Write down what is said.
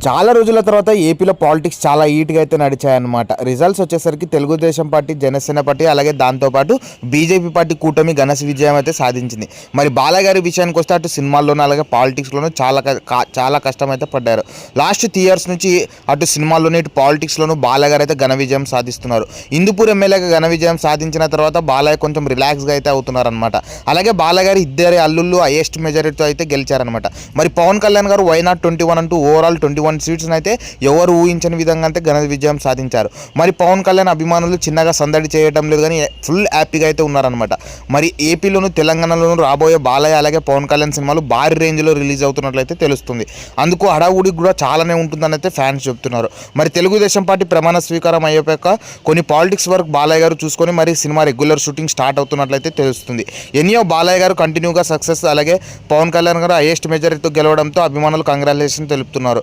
చాలా రోజుల తర్వాత ఏపీలో పాలిటిక్స్ చాలా హీట్గా అయితే నడిచాయన్నమాట. రిజల్ట్స్ వచ్చేసరికి తెలుగుదేశం పార్టీ, జనసేన పార్టీ, అలాగే దాంతోపాటు బీజేపీ పార్టీ కూటమి ఘన విజయం అయితే సాధించింది. మరి బాలగారి విషయానికి వస్తే అటు సినిమాల్లోనూ అలాగే పాలిటిక్స్లోనూ చాలా కష్టం అయితే పడ్డారు. లాస్ట్ 3 years నుంచి అటు సినిమాల్లోనూ ఇటు పాలిటిక్స్లోనూ బాలగారు అయితే ఘన విజయం సాధిస్తున్నారు. హిందూపూర్ ఎమ్మెల్యేగా ఘన విజయం సాధించిన తర్వాత బాలయ్య కొంచెం రిలాక్స్గా అయితే అవుతున్నారనమాట. అలాగే బాలగారి ఇద్దరి అల్లుళ్ళు హైయెస్ట్ మెజారిటీతో అయితే గెలిచారనమాట. మరి పవన్ కళ్యాణ్ గారు వైనాట్ 21 అంటూ ఓవరాల్ 21 సీట్స్ అయితే ఎవరు ఊహించని విధంగా అయితే ఘన విజయం సాధించారు. మరి పవన్ కళ్యాణ్ అభిమానులు చిన్నగా సందడి చేయడం లేదు కానీ ఫుల్ హ్యాపీగా అయితే ఉన్నారనమాట. మరి ఏపీలోను తెలంగాణలోను రాబోయే బాలయ్య అలాగే పవన్ కళ్యాణ్ సినిమాలు భారీ రేంజ్లో రిలీజ్ అవుతున్నట్లయితే తెలుస్తుంది. అందుకు హడావుడి కూడా చాలానే ఉంటుందని అయితే ఫ్యాన్స్ చెప్తున్నారు. మరి తెలుగుదేశం పార్టీ ప్రమాణ స్వీకారం అయ్యాక కొన్ని పాలిటిక్స్ వర్క్ బాలయ్య గారు చూసుకొని మరి సినిమా రెగ్యులర్ షూటింగ్ స్టార్ట్ అవుతున్నట్లయితే తెలుస్తుంది. ఎన్నో బాలయ్య గారు కంటిన్యూగా సక్సెస్, అలాగే పవన్ కళ్యాణ్ గారు హైయెస్ట్ మెజారిటీతో గెలవడంతో అభిమానులు కంగ్రాచులేషన్ తెలుపుతున్నారు.